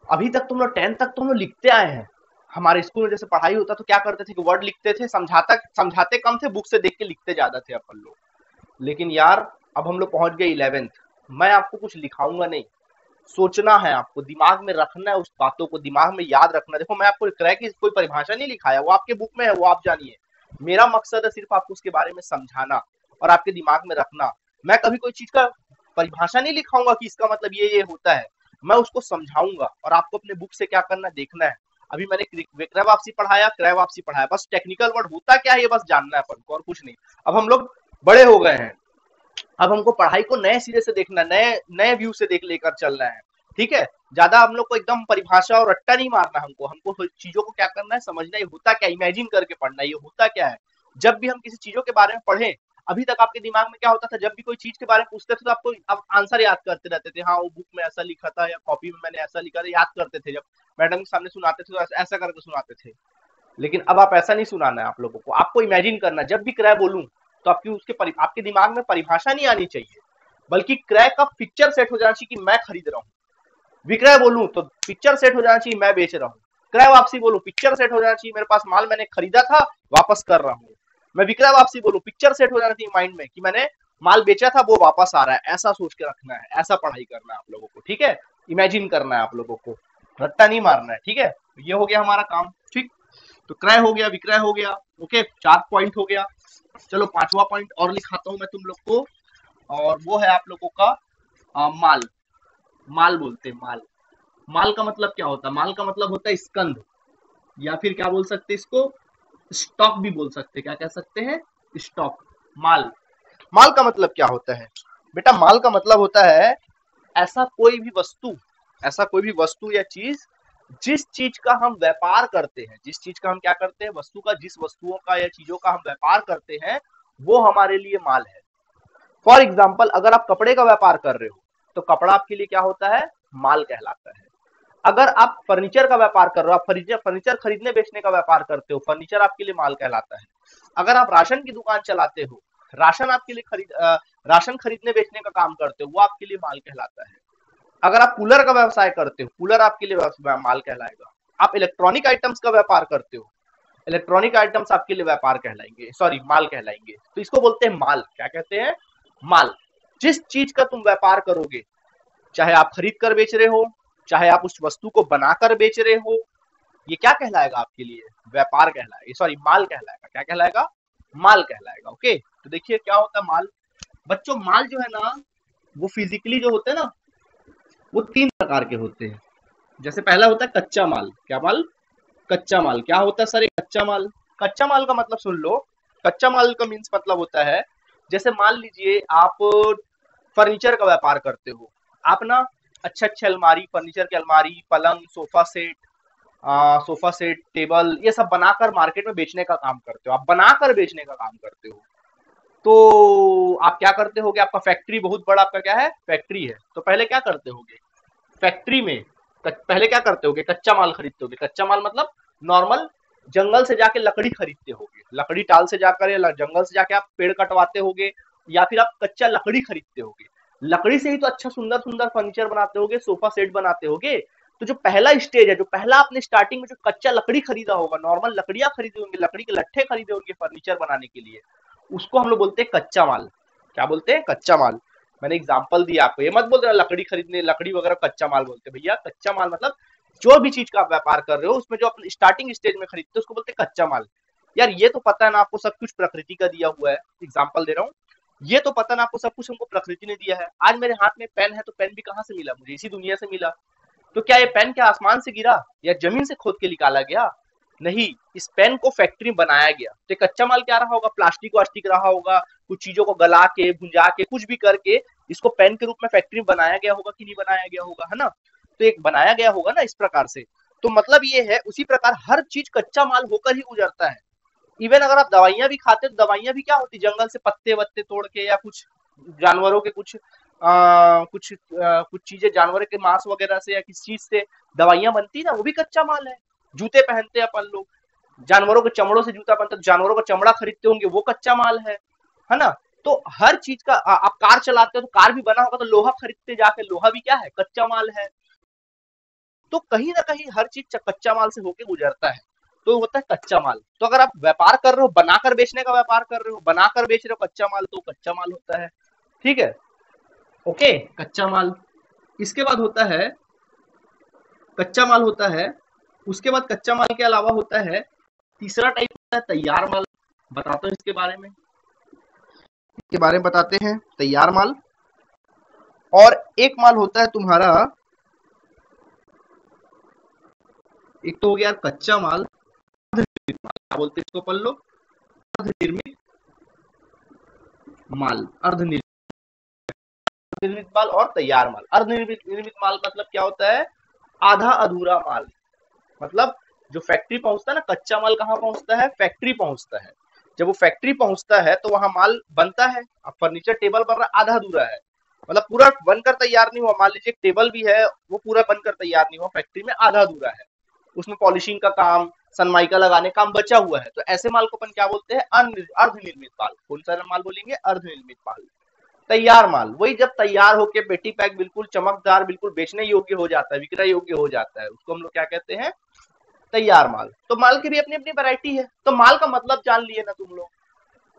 अभी तक तुम लोग 10th तक तुम लोग लिखते आए हैं, हमारे स्कूल में जैसे पढ़ाई होता तो क्या करते थे कि वर्ड लिखते थे, समझाते कम थे, बुक से देख के लिखते ज्यादा थे अपन लोग, लेकिन यार अब हम लोग पहुंच गए 11th, मैं आपको कुछ लिखाऊंगा नहीं, सोचना है आपको, दिमाग में रखना है, उस बातों को दिमाग में याद रखना। देखो मैं आपको क्रय की कोई परिभाषा नहीं लिखाया, वो आपके बुक में है, वो आप जानिए, मेरा मकसद है सिर्फ आपको उसके बारे में समझाना और आपके दिमाग में रखना। मैं कभी कोई चीज का परिभाषा नहीं लिखाऊंगा कि इसका मतलब ये होता है, मैं उसको समझाऊंगा और आपको अपने बुक से क्या करना देखना है। अभी मैंने विक्रय वापसी पढ़ाया, क्रय वापसी पढ़ाया, बस टेक्निकल वर्ड होता क्या है ये बस जानना है अपन को और कुछ नहीं। अब हम लोग बड़े हो गए हैं, अब हमको पढ़ाई को नए सिरे से देखना, नए व्यू से देख लेकर चलना है, ठीक है, ज्यादा हम लोग को एकदम परिभाषा और रट्टा नहीं मारना, हमको चीजों को क्या करना है, समझना है, होता क्या, इमेजिन करके पढ़ना है, ये होता क्या है। जब भी हम किसी चीजों के बारे में पढ़े, अभी तक आपके दिमाग में क्या होता था, जब भी कोई चीज के बारे में पूछते थे तो आपको आप आंसर याद करते रहते थे, हाँ वो बुक में ऐसा लिखा था या कॉपी में मैंने ऐसा लिखा था, याद करते थे, जब मैडम के सामने सुनाते थे तो ऐसा करके सुनाते थे। लेकिन अब आप ऐसा नहीं सुनाना है आप लोगों को, आपको इमेजिन करना है, जब भी क्रय बोलूं तो आपके दिमाग में परिभाषा नहीं आनी चाहिए, बल्कि क्रय का पिक्चर सेट हो जाना चाहिए कि मैं खरीद रहा हूँ। विक्रय बोलूं तो पिक्चर सेट हो जाना चाहिए मैं बेच रहा हूँ। क्रय वापसी बोलूं पिक्चर सेट हो जाना चाहिए मेरे पास माल मैंने खरीदा था वापस कर रहा हूँ। मैं विक्रय वापसी बोलूं पिक्चर सेट हो जाना चाहिए माइंड में कि मैंने माल बेचा था वो वापस आ रहा है, ऐसा सोच के रखना है, ऐसा पढ़ाई करना है आप लोगों को, ठीक है, इमेजिन करना है आप लोगों को, रट्टा नहीं मारना है, ठीक है। ये हो गया हमारा काम, ठीक, तो क्रय हो गया, विक्रय हो गया, ओके, 4 पॉइंट हो गया। चलो 5वां पॉइंट और लिखाता हूं मैं तुम लोग को, और वो है आप लोगों का माल। माल बोलते हैं माल। माल का मतलब क्या होता है, माल का मतलब होता है स्कंध, या फिर क्या बोल सकते हैं इसको, स्टॉक भी बोल सकते हैं, क्या कह सकते हैं, स्टॉक। माल, माल का मतलब क्या होता है बेटा, माल का मतलब होता है ऐसा कोई भी वस्तु या चीज जिस चीज का हम व्यापार करते हैं, जिस चीज का हम क्या करते हैं, वस्तु का, जिस वस्तुओं का या चीजों का हम व्यापार करते हैं, वो हमारे लिए माल है। फॉर एग्जाम्पल, अगर आप कपड़े का व्यापार कर रहे हो तो कपड़ा आपके लिए क्या होता है, माल कहलाता है। अगर आप फर्नीचर का व्यापार कर रहे हो, आप फर्नीचर फर्नीचर खरीदने बेचने का व्यापार करते हो, फर्नीचर आपके लिए माल कहलाता है। अगर आप राशन की दुकान चलाते हो, राशन आपके लिए राशन खरीदने बेचने का काम करते हो, वो आपके लिए माल कहलाता है। अगर आप कूलर का व्यवसाय करते हो, कूलर आपके लिए माल कहलाएगा। आप इलेक्ट्रॉनिक आइटम्स का व्यापार करते हो, इलेक्ट्रॉनिक आइटम्स आपके लिए व्यापार कहलाएंगे, सॉरी माल कहलाएंगे। तो इसको बोलते हैं माल। क्या कहते हैं, माल। जिस चीज का तुम व्यापार करोगे, चाहे आप खरीद कर बेच रहे हो, चाहे आप उस वस्तु को बनाकर बेच रहे हो, ये क्या कहलाएगा आपके लिए, व्यापार कहलाएगा, सॉरी माल कहलाएगा। क्या कहलाएगा, माल कहलाएगा। ओके, तो देखिए क्या होता है माल। बच्चों माल जो है ना, वो फिजिकली जो होते हैं ना, वो 3 प्रकार के होते हैं। जैसे पहला होता है कच्चा माल। क्या माल, कच्चा माल। क्या होता है सर ये कच्चा माल? कच्चा माल का मतलब सुन लो। कच्चा माल का मीन्स मतलब होता है, जैसे मान लीजिए आप फर्नीचर का व्यापार करते हो, आप ना अच्छे अच्छे अलमारी, फर्नीचर की अलमारी, पलंग, सोफा सेट, टेबल, ये सब बनाकर मार्केट में बेचने का काम करते हो। आप बनाकर बेचने का काम करते हो। तो आप क्या करते होगे, आपका फैक्ट्री बहुत बड़ा, आपका क्या है, फैक्ट्री है। तो पहले क्या करते होगे, फैक्ट्री में पहले क्या करते होगे, कच्चा माल खरीदते होगे। कच्चा माल मतलब नॉर्मल जंगल से जाके लकड़ी खरीदते होगे, लकड़ी टाल से जाकर या जंगल से जाके आप पेड़ कटवाते होगे, या फिर आप कच्चा लकड़ी खरीदते होगे। लकड़ी से ही तो अच्छा सुंदर सुंदर फर्नीचर बनाते होगे, सोफा सेट बनाते होगे। तो जो पहला स्टेज है, जो पहला आपने स्टार्टिंग में जो कच्चा लकड़ी खरीदा होगा, नॉर्मल लकड़ियां खरीदे होंगे, लकड़ी के लट्ठे खरीदे होंगे फर्नीचर बनाने के लिए, उसको हम लोग बोलते हैं कच्चा माल। क्या बोलते हैं, कच्चा माल। मैंने एग्जांपल दिया आपको, ये मत बोल देना लकड़ी खरीदने, लकड़ी वगैरह कच्चा माल बोलते हैं। भैया कच्चा माल मतलब जो भी चीज का आप व्यापार कर रहे हो, उसमें जो अपने स्टार्टिंग स्टेज में खरीदते हो उसको बोलते हैं कच्चा माल। यार ये तो पता है ना आपको, सब कुछ प्रकृति का दिया हुआ है। एग्जाम्पल दे रहा हूँ, ये तो पता ना आपको, सब कुछ हमको प्रकृति ने दिया है। आज मेरे हाथ में पेन है, तो पेन भी कहाँ से मिला, मुझे इसी दुनिया से मिला। तो क्या ये पेन क्या आसमान से गिरा या जमीन से खोद के निकाला गया? नहीं, इस पेन को फैक्ट्री में बनाया गया। तो कच्चा माल क्या रहा होगा, प्लास्टिक वास्टिक रहा होगा, कुछ चीजों को गला के भुंजा के कुछ भी करके इसको पेन के रूप में फैक्ट्री में बनाया गया होगा कि नहीं बनाया गया होगा, है ना। तो एक बनाया गया होगा ना इस प्रकार से। तो मतलब ये है, उसी प्रकार हर चीज कच्चा माल होकर ही गुजरता है। इवन अगर आप दवाइयां भी खाते हो, दवाइयां भी क्या होती, जंगल से पत्ते वत्ते तोड़ के या कुछ जानवरों के कुछ चीजें, जानवरों के मांस वगैरह से या किस चीज से दवाइयां बनती है ना, वो भी कच्चा माल है। जूते पहनते हैं अपन लोग, जानवरों के चमड़ों से जूता बनता है, जानवरों का चमड़ा खरीदते होंगे, वो कच्चा माल है ना। तो हर चीज का आप कार चलाते हो तो कार भी बना होगा, तो लोहा खरीदते जाके, लोहा भी क्या है, कच्चा माल है। तो कहीं ना कहीं हर चीज कच्चा माल से होके गुजरता है। तो होता है कच्चा माल। तो अगर आप व्यापार कर रहे हो, बनाकर बेचने का व्यापार कर रहे हो, बनाकर बेच रहे हो कच्चा माल, तो कच्चा माल होता है। ठीक है, ओके, कच्चा माल। इसके बाद होता है, कच्चा माल होता है, उसके बाद कच्चा माल के अलावा होता है तीसरा टाइप, होता है तैयार माल। बताता हूँ इसके बारे में, बताते हैं तैयार माल। और एक माल होता है तुम्हारा, एक तो हो गया कच्चा माल, क्या बोलते हैं इसको पढ़ लो, अर्धनिर्मित माल। अर्धनिर्मित माल और तैयार माल। निर्मित माल मतलब क्या होता है, आधा अधूरा माल। मतलब जो फैक्ट्री पहुंचता है ना, कच्चा माल कहाँ पहुंचता है, फैक्ट्री पहुंचता है। जब वो फैक्ट्री पहुंचता है तो वहां माल बनता है। अब फर्नीचर टेबल बन रहा, आधा अधूरा है, मतलब पूरा बनकर तैयार नहीं हुआ। मान लीजिए टेबल भी है, वो पूरा बनकर तैयार नहीं हुआ, फैक्ट्री में आधा अधूरा है, उसमें पॉलिशिंग का काम, सनमाइका लगाने का काम बचा हुआ है। तो ऐसे माल को अपन क्या बोलते हैं, अर्धनिर्मित माल। कौन सा माल बोलेंगे, अर्धनिर्मित माल। तैयार माल वही जब तैयार होके पेटी पैक बिल्कुल चमकदार, बिल्कुल बेचने योग्य हो जाता है, विक्रय योग्य हो जाता है, उसको हम लोग क्या कहते हैं, तैयार माल। तो माल की भी अपनी अपनी वैरायटी है। तो माल का मतलब जान लिए ना तुम लोग,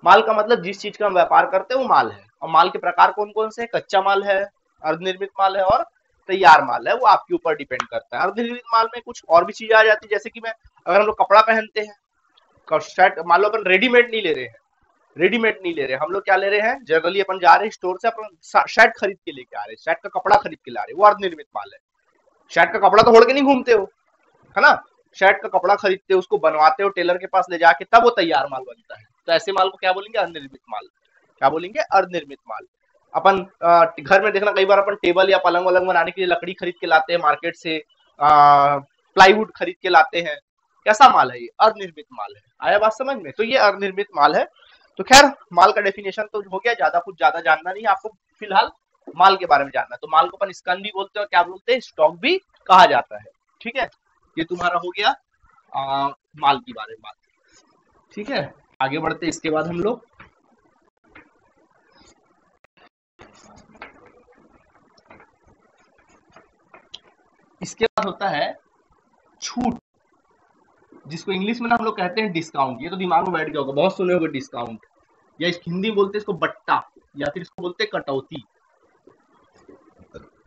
माल का मतलब जिस चीज का हम व्यापार करते हैं वो माल है। और माल के प्रकार कौन कौन से, कच्चा माल है, अर्धनिर्मित माल है और तैयार माल है। वो आपके ऊपर डिपेंड करता है। अर्धनिर्मित माल में कुछ और भी चीजें आ जाती है, जैसे कि मैं, अगर हम लोग कपड़ा पहनते हैं, शर्ट मान लो अपन रेडीमेड नहीं ले रहे हैं, रेडीमेड नहीं ले रहे, हम लोग क्या ले रहे हैं, जनरली अपन जा रहे हैं स्टोर से, अपन शर्ट खरीद के लेके आ रहे हैं, शर्ट का कपड़ा खरीद के ला रहे हैं, वो अर्धनिर्मित माल है। शर्ट का कपड़ा तो ओढ़ के नहीं घूमते हो, है ना। शर्ट का कपड़ा खरीदते हो, उसको बनवाते हो टेलर के पास ले जाके, तब वो तैयार माल बनता है। तो ऐसे माल को क्या बोलेंगे, अर्धनिर्मित माल। क्या बोलेंगे, अर्धनिर्मित माल। अपन घर में देखना, कई बार अपन टेबल या पलंग वलंग बनाने के लिए लकड़ी खरीद के लाते हैं मार्केट से, प्लाईवुड खरीद के लाते हैं, कैसा माल है ये? अनिर्मित माल है। आया बात समझ में? तो ये अनिर्मित माल है। तो खैर माल का डेफिनेशन तो हो गया, कुछ ज्यादा जानना नहीं आपको, फिलहाल माल के बारे में जानना है। तो माल को अपन स्कंद भी बोलते हैं और क्या बोलते हैं, स्टॉक भी कहा जाता है। ठीक है, ये तुम्हारा हो गया माल के बारे में बात। ठीक है, आगे बढ़ते इसके बाद हम लोग इसके बाद होता है छूट, जिसको इंग्लिश में ना हम लोग कहते हैं डिस्काउंट। ये तो दिमाग में बैठ गया होगा, बहुत सुने होंगे डिस्काउंट, या इस हिंदी में बोलते हैं इसको बट्टा, या फिर इसको बोलते हैं कटौती।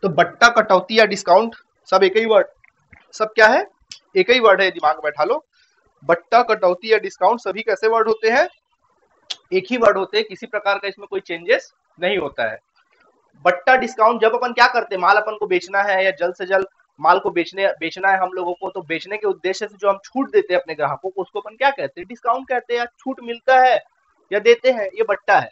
तो बट्टा, कटौती या डिस्काउंट सब एक ही वर्ड, सब क्या है, एक ही वर्ड है, दिमाग में बैठा लो। बट्टा, कटौती या डिस्काउंट सभी कैसे वर्ड होते हैं, एक ही वर्ड होते हैं, किसी प्रकार का इसमें कोई चेंजेस नहीं होता है। बट्टा डिस्काउंट जब अपन क्या करते हैं, माल अपन को बेचना है या जल्द से जल्द माल को बेचना है हम लोगों को, तो बेचने के उद्देश्य से जो हम छूट देते हैं अपने ग्राहकों को, उसको अपन क्या कहते हैं, डिस्काउंट कहते हैं, या छूट मिलता है या देते हैं, ये बट्टा है।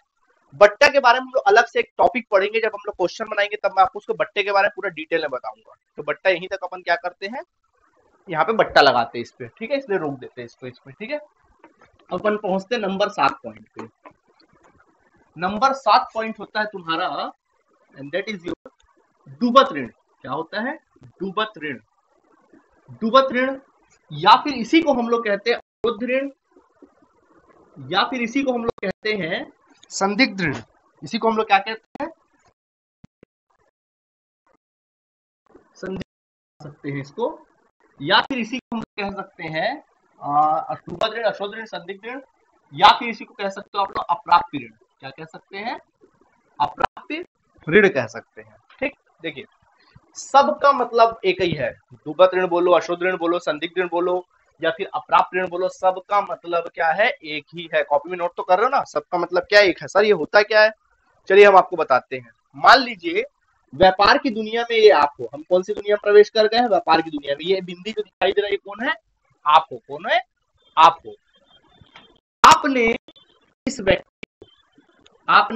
बट्टा के बारे में हम लोग अलग से एक टॉपिक पढ़ेंगे, जब हम लोग क्वेश्चन बनाएंगे तब मैं आपको उसको बट्टे के बारे में पूरा डिटेल में बताऊंगा। तो बट्टा यहीं तक अपन क्या करते हैं, यहाँ पे बट्टा लगाते हैं इस पे, ठीक है, इसलिए रोक देते हैं इसको, इसमें, ठीक है। अपन पहुंचते नंबर 7 पॉइंट पे। नंबर 7 पॉइंट होता है तुम्हारा, एंड दैट इज योर डूबत ऋण। क्या होता है, डूबत ऋण। डूबत ऋण, या फिर इसी को हम लोग कहते हैं अवरोध ऋण, या फिर इसी को हम लोग कहते हैं संदिग्ध ऋण। इसी को हम लोग क्या कहते हैं, संदिग्ध सकते हैं इसको, या फिर इसी को हम लोग कह सकते हैं डूबत ऋण, अशोध ऋण, संदिग्ध ऋण, या फिर इसी को कह सकते हो आप लोग अप्राप्य ऋण। क्या कह सकते हैं, अप्राप्य ऋण कह सकते हैं। ठीक, देखिए सबका मतलब एक ही है, डूबत ऋण बोलो, अशोध ऋण बोलो, संदिग्ध ऋण बोलो, या फिर अप्राप्य ऋण बोलो, सबका मतलब क्या है, एक ही है। कॉपी में नोट तो कर रहे हो ना, सबका मतलब क्या एक है। सर ये होता क्या है, चलिए हम आपको बताते हैं। मान लीजिए व्यापार की दुनिया में ये आप हो, हम कौन सी दुनिया में प्रवेश कर गए हैं, व्यापार की दुनिया में। ये बिंदी जो दिखाई दे रहा है ये कौन है, आप हो। कौन है, आप हो। आपने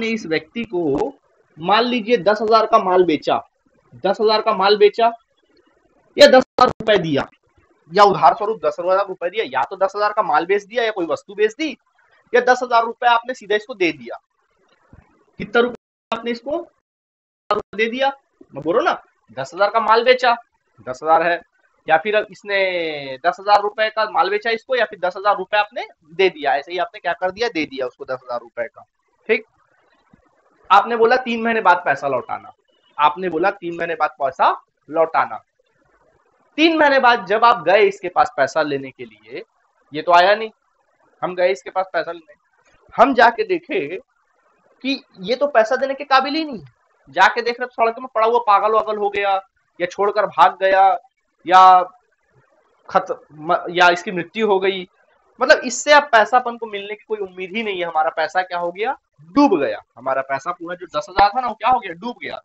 इस व्यक्ति को मान लीजिए 10,000 का माल बेचा, 10,000 का माल बेचा, या 10,000 रुपए दिया, या उधार स्वरूप 10,000 रुपए दिया, या तो 10,000 का माल बेच दिया, या कोई वस्तु बेच दी, या 10,000 रुपए आपने सीधा इसको दे दिया। कितना रुपए आपने इसको रुपए दे दिया, मैं बोलो ना, 10,000 का माल बेचा, 10,000 है, या फिर इसने 10,000 रुपए का माल बेचा इसको, या फिर 10,000 रुपए आपने दे दिया। ऐसे ही आपने क्या कर दिया, दे दिया उसको 10,000 रुपए का। ठीक, आपने बोला 3 महीने बाद पैसा लौटाना, आपने बोला 3 महीने बाद पैसा लौटाना। 3 महीने बाद जब आप गए इसके पास पैसा लेने के लिए, ये तो आया नहीं, हम गए इसके पास पैसा लेने, हम जाके देखे कि ये तो पैसा देने के काबिल ही नहीं। जाके देख रहे सड़क में पड़ा हुआ पागल वागल हो गया, या छोड़कर भाग गया, या इसकी मृत्यु हो गई। मतलब इससे अब पैसा अपन को मिलने की कोई उम्मीद ही नहीं है। हमारा पैसा क्या हो गया, डूब गया। हमारा पैसा पूरा जो 10,000 था ना, वो क्या हो गया, डूब गया।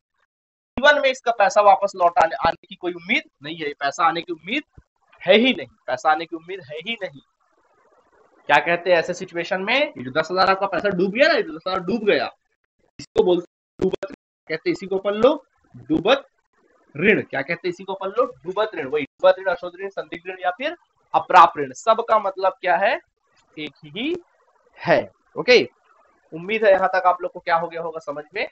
जीवन में इसका पैसा वापस लौट आने की कोई उम्मीद नहीं है, पैसा आने की उम्मीद है ही नहीं, पैसा आने की उम्मीद है ही नहीं। क्या कहते हैं ऐसे सिचुएशन में, ये जो 10,000 आपका पैसा डूब गया ना, 10,000 डूब गया, इसको बोलते डूबत कहते, इसी को अपन लोग डूबत ऋण। क्या कहते हैं इसी को अपन लोग, डूबत ऋण। वही डूबत ऋण, अशोध ऋण, संदिग्ध ऋण, या फिर अप्राप्य ऋण, सबका मतलब क्या है, एक ही है। ओके, उम्मीद है यहां तक आप लोग को क्या हो गया होगा, समझ में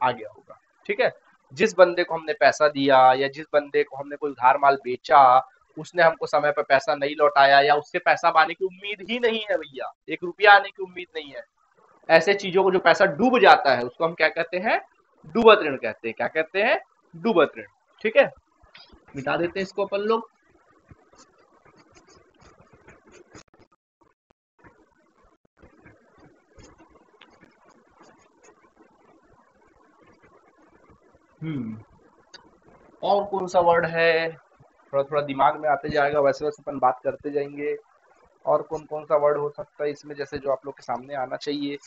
आ गया होगा। ठीक है, जिस बंदे को हमने पैसा दिया, या जिस बंदे को हमने कोई उधार माल बेचा, उसने हमको समय पर पैसा नहीं लौटाया, या उससे पैसा आने की उम्मीद ही नहीं है भैया, 1 रुपया आने की उम्मीद नहीं है, ऐसे चीजों को जो पैसा डूब जाता है उसको हम क्या कहते हैं, डूबत ऋण कहते हैं। क्या कहते हैं, डूबत ऋण। ठीक है, मिटा देते हैं इसको अपन लोग। और कौन सा वर्ड है, थोड़ा थोड़ा दिमाग में आते जाएगा, वैसे वैसे अपन बात करते जाएंगे। और कौन कौन सा वर्ड हो सकता है इसमें, जैसे जो आप लोग के सामने आना चाहिए,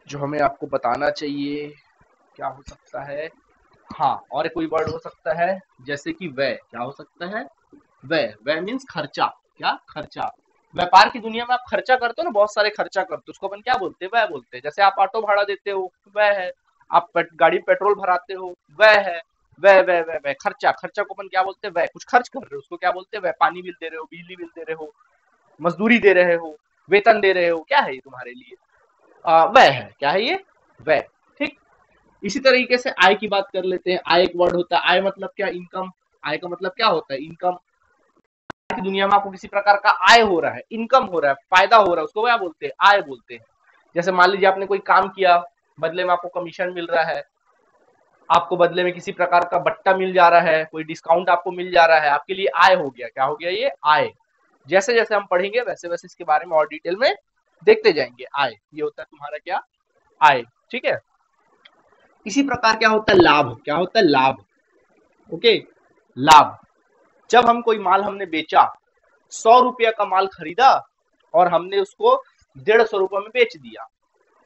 जो हमें आपको बताना चाहिए, क्या हो सकता है। हाँ, और कोई वर्ड हो सकता है, जैसे कि व्यय। क्या हो सकता है, व्यय। व्यय मीन्स खर्चा। क्या, खर्चा। व्यापार की दुनिया में आप खर्चा करते हो ना, बहुत सारे खर्चा करते हो, उसको अपन क्या बोलते हैं, व्यय बोलते हैं। जैसे आप ऑटो भाड़ा देते हो, व्यय है। आप गाड़ी में पेट्रोल भराते हो, व्यय है। वह वह वह वह खर्चा, खर्चा को अपन क्या बोलते हैं, वह कुछ खर्च कर रहे हो उसको क्या बोलते हैं, वह पानी बिल दे रहे हो, बिजली बिल दे रहे हो, मजदूरी दे रहे हो, वेतन दे रहे हो, क्या है ये तुम्हारे लिए, वह है, क्या है ये, वह। ठीक। इसी तरीके से आय की बात कर लेते हैं। आय एक वर्ड होता है। आय मतलब क्या, इनकम। आय का मतलब क्या होता है, इनकम। की दुनिया में आपको किसी प्रकार का आय हो रहा है, इनकम हो रहा है, फायदा हो रहा है, उसको क्या बोलते हैं, आय बोलते हैं। जैसे मान लीजिए आपने कोई काम किया, बदले में आपको कमीशन मिल रहा है, आपको बदले में किसी प्रकार का बट्टा मिल जा रहा है, कोई डिस्काउंट आपको मिल जा रहा है, आपके लिए आय हो गया। क्या हो गया, ये आय। जैसे जैसे हम पढ़ेंगे वैसे वैसे इसके बारे में और डिटेल में देखते जाएंगे। आय ये होता है तुम्हारा क्या, आय। ठीक है। इसी प्रकार क्या होता है, लाभ। क्या होता है, लाभ। ओके। लाभ, जब हम कोई माल हमने बेचा, 100 रुपया का माल खरीदा और हमने उसको 150 रुपये में बेच दिया,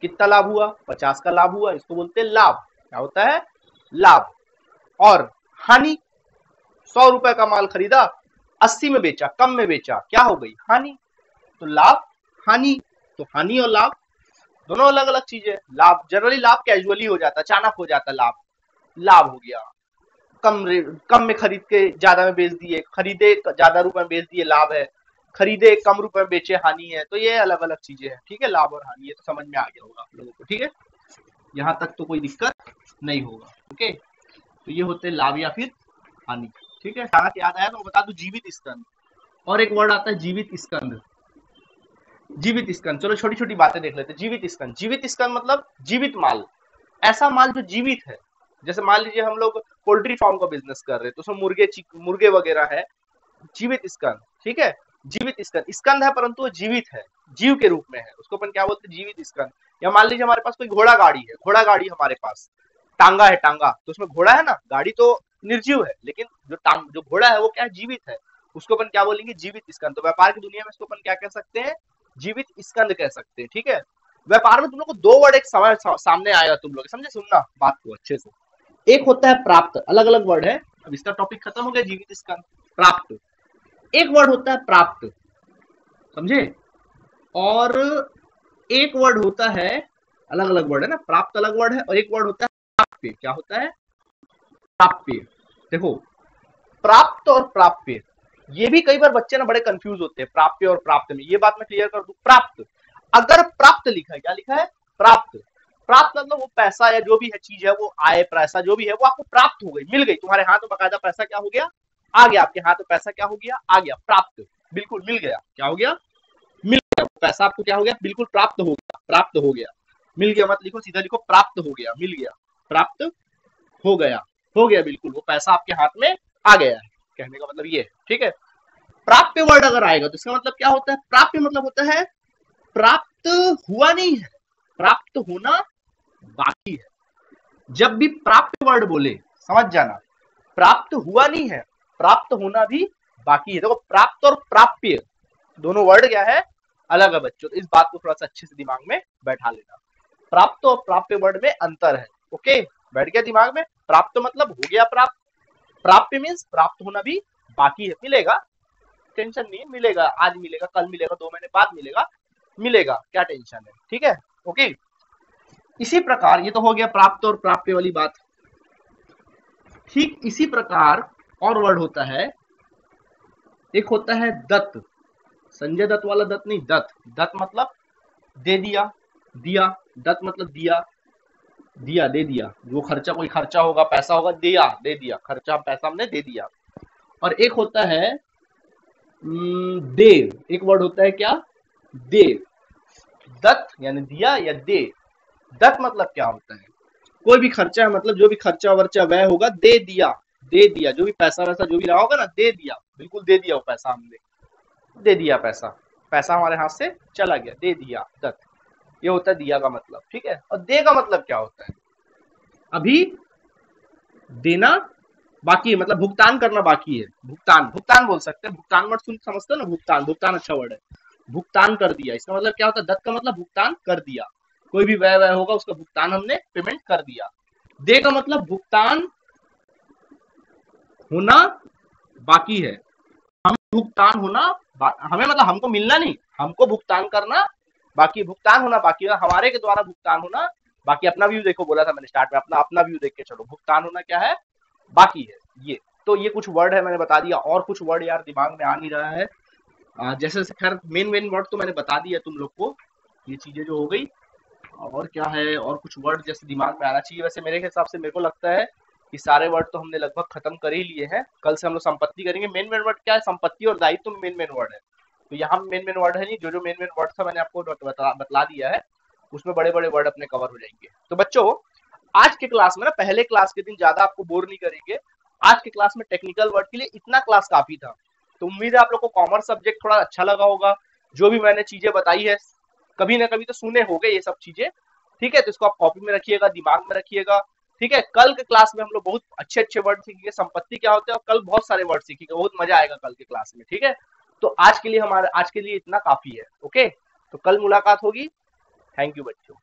कितना लाभ हुआ, 50 का लाभ हुआ, इसको बोलते हैं लाभ। क्या होता है, लाभ। और हानि, 100 रुपए का माल खरीदा, 80 में बेचा, कम में बेचा, क्या हो गई, हानि। तो लाभ, हानि। तो हानि और लाभ दोनों अलग अलग चीजें। लाभ जनरली, लाभ कैजुअली हो जाता है, अचानक हो जाता है लाभ, लाभ हो गया। कम में खरीद के ज्यादा में बेच दिए, खरीदे ज्यादा रुपए में बेच दिए, लाभ है। खरीदे कम रुपए में बेचे, हानि है। तो ये अलग अलग चीजें हैं। ठीक है, लाभ और हानि, ये तो समझ में आ गया होगा आप लोगों को। ठीक है, यहाँ तक तो कोई दिक्कत नहीं होगा। ओके, तो ये होते हैं लाभ या फिर हानि। ठीक है, सारा याद आया तो बता दू, जीवित स्कंद। और एक वर्ड आता है जीवित स्कंद। जीवित स्कंद, चलो छोटी छोटी बातें देख लेते हैं। जीवित स्कंद, जीवित स्कंद मतलब जीवित माल, ऐसा माल जो जीवित है। जैसे मान लीजिए हम लोग पोल्ट्री फार्म का बिजनेस कर रहे हैं, तो उसमें मुर्गे वगैरह है, जीवित स्कंद। ठीक है, जीवित स्कंद, स्कंद है परंतु वो जीवित है, जीव के रूप में है, उसको अपन क्या बोलते हैं, जीवित स्कंद। या मान लीजिए हमारे पास कोई घोड़ा गाड़ी है, घोड़ा गाड़ी हमारे पास, टांगा है, टांगा तो उसमें घोड़ा है ना, गाड़ी तो निर्जीव है, लेकिन जो घोड़ा है वो क्या है, जीवित है, उसको अपन क्या बोलेंगे, जीवित स्कंद। तो व्यापार की दुनिया में इसको अपन क्या कह सकते हैं, जीवित स्कंद कह सकते हैं। ठीक है, व्यापार में तुम लोग को दो वर्ड एक समय सामने आएगा, तुम लोग समझे, सुनना बात को अच्छे से। एक होता है प्राप्त, अलग अलग वर्ड है, अब इसका टॉपिक खत्म हो गया, जीवित स्कंद, प्राप्त। एक वर्ड होता है प्राप्त, समझे, और एक वर्ड होता है, अलग अलग वर्ड है ना, प्राप्त अलग वर्ड है, और एक वर्ड होता है प्राप्य। क्या होता है, प्राप्य। देखो, प्राप्त और प्राप्य, ये भी कई बार बच्चे ना बड़े कंफ्यूज होते हैं प्राप्य और प्राप्त में। ये बात मैं क्लियर कर दूं, प्राप्त, अगर प्राप्त लिखा है, क्या लिखा है, प्राप्त, प्राप्त मतलब वो पैसा या जो भी है चीज है, वो आय, पैसा जो भी है, वो आपको प्राप्त हो गई, मिल गई तुम्हारे हाथ में, बकायदा पैसा क्या हो गया, आ गया आपके हाथ में, पैसा क्या हो गया, आ गया, प्राप्त, बिल्कुल मिल गया। क्या हो गया, मिल गया, पैसा आपको क्या हो गया, बिल्कुल प्राप्त हो गया, प्राप्त हो गया। मिल गया मत लिखो, सीधा लिखो प्राप्त हो गया, मिल गया, प्राप्त हो गया, हो गया, बिल्कुल वो पैसा आपके हाथ में आ गया है, कहने का मतलब ये है। ठीक है, प्राप्य वर्ड अगर आएगा तो इसका मतलब क्या होता है, प्राप्य मतलब होता है प्राप्त हुआ नहीं है, प्राप्त होना बाकी है। जब भी प्राप्त वर्ड बोले समझ जाना, प्राप्त हुआ नहीं है, प्राप्त होना भी बाकी है। देखो, प्राप्त और प्राप्य दोनों वर्ड क्या है, अलग है बच्चों, तो इस बात को थोड़ा सा अच्छे से दिमाग में बैठा लेना। प्राप्त और प्राप्य वर्ड में अंतर है। ओके, बैठ गया दिमाग में, प्राप्त मतलब हो गया प्राप्त, प्राप्य मीन्स प्राप्त होना भी बाकी है, मिलेगा, टेंशन नहीं है, मिलेगा, आज मिलेगा, कल मिलेगा, 2 महीने बाद मिलेगा, मिलेगा, क्या टेंशन है। ठीक है, ओके। इसी प्रकार ये तो हो गया प्राप्त और प्राप्य वाली बात। ठीक इसी प्रकार और वर्ड होता है, एक होता है दत्त, संजय दत्त वाला दत्त नहीं, दत्त, दत्त मतलब दे दिया, दिया, दत्त मतलब दिया, दिया, दे दिया, जो खर्चा, कोई खर्चा होगा, पैसा होगा, दिया, दे दिया, खर्चा पैसा हमने दे दिया। और एक होता है देव, एक वर्ड होता है क्या, देव, दत्त यानी दिया या दे। दत्त मतलब क्या होता है, कोई भी खर्चा है, मतलब जो भी खर्चा वर्चा व्यय होगा, दे दिया, दे दिया, जो भी पैसा वैसा जो भी रहा होगा ना, दे दिया, बिल्कुल दे दिया, वो पैसा हमने दे दिया, पैसा, पैसा हमारे हाथ से चला गया, दे दिया, दत्त, ये होता है दिया का मतलब। ठीक है, और दे का मतलब क्या होता है, अभी देना बाकी है, मतलब भुगतान करना बाकी है, भुगतान, भुगतान बोल सकते हैं, भुगतान वर्ड सुन समझते हो ना, भुगतान, भुगतान अच्छा वर्ड है, भुगतान कर दिया, इसका मतलब क्या होता है, दत्त का मतलब भुगतान कर दिया, कोई भी व्यय व्यय होगा उसका भुगतान हमने पेमेंट कर दिया। दे का मतलब भुगतान होना बाकी है, हम भुगतान होना, हमें मतलब हमको मिलना नहीं, हमको भुगतान करना बाकी, भुगतान होना बाकी है, हमारे के द्वारा भुगतान होना बाकी। अपना व्यू देखो, बोला था मैंने स्टार्ट में, अपना अपना व्यू देख के चलो, भुगतान होना क्या है, बाकी है ये। तो ये कुछ वर्ड है मैंने बता दिया, और कुछ वर्ड यार दिमाग में आ नहीं रहा है। जैसे जैसे खैर मेन मेन वर्ड तो मैंने बता दिया तुम लोग को, ये चीजें जो हो गई। और क्या है, और कुछ वर्ड जैसे दिमाग में आना चाहिए। वैसे मेरे हिसाब से मेरे को लगता है कि सारे वर्ड तो हमने लगभग खत्म कर ही लिए हैं। कल से हम लोग संपत्ति करेंगे। मेन मेन वर्ड क्या है, संपत्ति और दायित्व मेन मेन वर्ड है। तो यहाँ मेन मेन वर्ड है नहीं, जो जो मेन मेन वर्ड था मैंने आपको बतला दिया है, उसमें बड़े बड़े वर्ड अपने कवर हो जाएंगे। तो बच्चों आज के क्लास में ना, पहले क्लास के दिन ज्यादा आपको बोर नहीं करेंगे। आज के क्लास में टेक्निकल वर्ड के लिए इतना क्लास काफी था। तो उम्मीद है आप लोग को कॉमर्स सब्जेक्ट थोड़ा अच्छा लगा होगा। जो भी मैंने चीजें बताई है, कभी ना कभी तो सुने होंगे ये सब चीजें। ठीक है, तो इसको आप कॉपी में रखिएगा, दिमाग में रखिएगा। ठीक है, कल के क्लास में हम लोग बहुत अच्छे अच्छे वर्ड सीखेंगे, संपत्ति क्या होता है, और कल बहुत सारे वर्ड सीखेंगे, बहुत मजा आएगा कल के क्लास में। ठीक है, तो आज के लिए इतना काफी है। ओके, तो कल मुलाकात होगी। थैंक यू बच्चों।